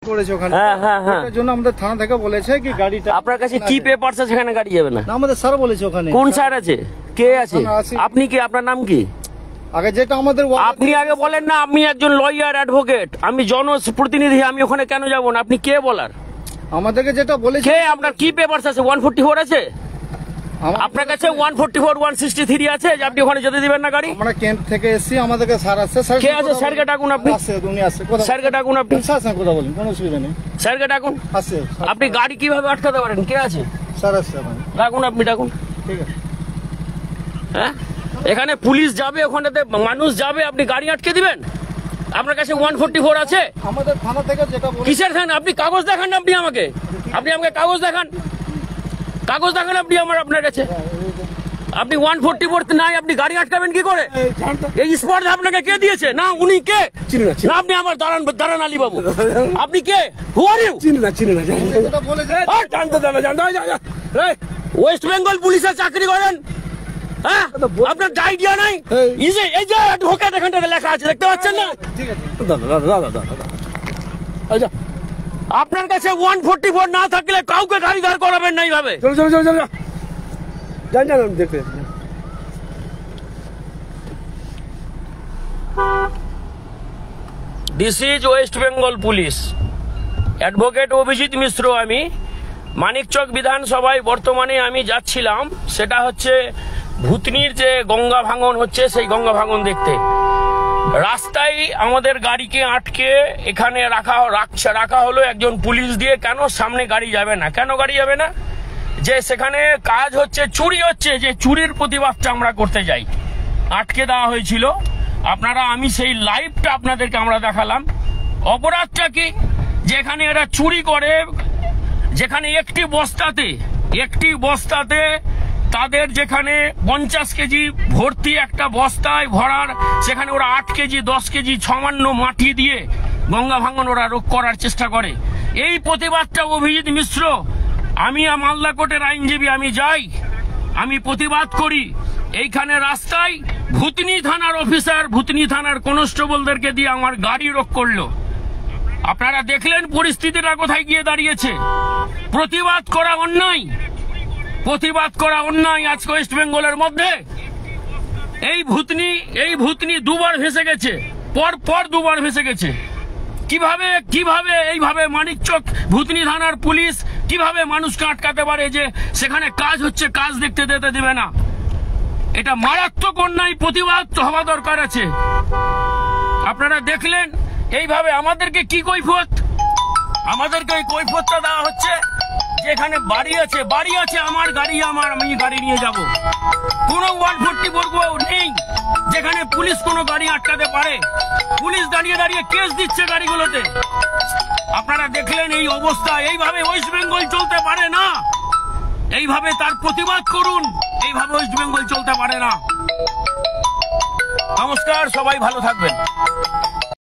করেছে ওখানে। হ্যাঁ। তার জন্য আমাদের থানা থেকে বলেছে কি গাড়িটা আপনার কাছে কি পেপারস আছে সেখানে গাড়ি যাবে না? না, আমাদের স্যার বলেছে ওখানে। কোন স্যার আছে? কে আছে? আপনি কি? আপনার নাম কি? আগে যেটা আমাদের আপনি আগে বলেন না, আমি একজন লয়ার অ্যাডভোকেট, আমি জনপ্রতিনিধি, আমি ওখানে কেন যাব না? আপনি কে বলার? আমাদেরকে যেটা বলেছে। কে? আপনার কি পেপারস আছে? 144 আছে আপনার কাছে? 144 163 আছে যে আপনি ওখানে যেতে দিবেন না গাড়ি? আমরা ক্যাম্প থেকে এসেছি, আমাদেরকে স্যার আছে। কে আছে? স্যারকে ডাকুন। আপনি উনি আছে। স্যারকে ডাকুন। আপনি স্যার সঙ্গে কথা বলুন, কোনো অসুবিধা নেই। স্যারকে ডাকুন। আছে। আপনি গাড়ি কিভাবে আটকাতে পারেন? কে আছে? স্যার আছে। ডাকুন, আপনি ডাকুন। ঠিক আছে। হ্যাঁ, এখানে পুলিশ যাবে, ওখানেতে মানুষ যাবে, আপনি গাড়ি আটকে দিবেন? আপনার কাছে 144 আছে? আমাদের থানা থেকে যেটা বলেছে। কিসের থানা? আপনি কাগজ দেখান। আপনি আমাকে কাগজ দেখান। কাগজ দেখান আপনি আপনার কাছে। আপনি 144 নাই, আপনি গাড়ি আটকাবেন কি করে? এই স্পট আপনাকে কে দিয়েছে? না উনি কে? না আপনি আমার দাঁড়ান আলী বাবু, আপনি কে? হু আর ইউ? যেটা বলেছে। ওয়েস্ট বেঙ্গল পুলিশের চাকরি করেন? হ্যাঁ, আপনার আইডিয়া নাই? এই যে অ্যাডভোকেট এখানটাতে লেখা আছে, দেখতে পাচ্ছেন না? ঠিক আছে। আচ্ছা, আপনার কাছে 144 না থাকলে কাউকে গাড়ি দাঁড় করাবেন না এইভাবে। দেখতে this is West Bengal police, advocate Abhijit Mishra. আমি মানিকচক বিধানসভায় বর্তমানে আমি যাচ্ছিলাম, সেটা হচ্ছে ভূতনির যে গঙ্গা ভাঙন হচ্ছে সেই গঙ্গা ভাঙন দেখতে। রাস্তায় আমাদের গাড়িকে আটকে এখানে রাখা হলো একজন পুলিশ দিয়ে। কেন? সামনে গাড়ি যাবে না। কেন গাড়ি যাবে না? যে সেখানে কাজ হচ্ছে, চুরি হচ্ছে, যে চুরির প্রতিবাদটা আমরা করতে যাই, আটকে দেওয়া হয়েছিল। আমি সেই লাইভটা আপনাদেরকে আমরা দেখালাম। অপরাধটা কি? যেখানে এরা চুরি করে, যেখানে একটি বস্তাতে তাদের যেখানে 50 কেজি ভর্তি একটা বস্তায় ভরার, সেখানে ওরা 8 কেজি 10 কেজি সামান্য মাটি দিয়ে গঙ্গা ভাঙন ওরা রোধ করার চেষ্টা করে। এই প্রতিবাদটা অভিজিৎ মিশ্র, আমি মালদা কোর্টের আইনজীবী, আমি যাই, আমি প্রতিবাদ করি। এইখানে রাস্তায় ভূতনি থানার অফিসার, ভূতনি থানার কনস্টেবলদেরকে দিয়ে আমার গাড়ি রোধ করলো। আপনারা দেখলেন পরিস্থিতিটা কোথায় গিয়ে দাঁড়িয়েছে। প্রতিবাদ করা অন্যায় আজকে ওয়েস্ট বেঙ্গলের মধ্যে। এই ভূতনি দুবার ভেসে গেছে, পর দুবার ভেসে গেছে। কিভাবে এইভাবে মানিকচক ভূতনি থানার পুলিশ কিভাবে মানুষকে আটকাতে পারে যে সেখানে কাজ হচ্ছে, কাজ দেখতে দিতে দেবে না? এটা মারাত্মক অন্যায়, প্রতিবাদ হওয়া দরকার আছে। আপনারা দেখলেন এইভাবে আমাদেরকে কি কৈফিয়ত? আমাদেরকে এই কৈফিয়তটা দেওয়া হচ্ছে যে এখানে বাড়ি আছে, আমার গাড়ি, আমি গাড়ি নিয়ে যাব। কোনো 144 নেই যেখানে পুলিশ কোনো গাড়ি আটকাতে পারে। পুলিশ দাঁড়িয়ে কেস দিচ্ছে গাড়িগুলোতে। আপনারা দেখলেন এই অবস্থা। এইভাবে ওয়েস্ট বেঙ্গল চলতে পারে না। এইভাবে তার প্রতিবাদ করুন। এইভাবে ওয়েস্ট বেঙ্গল চলতে পারে না। নমস্কার, সবাই ভালো থাকবেন।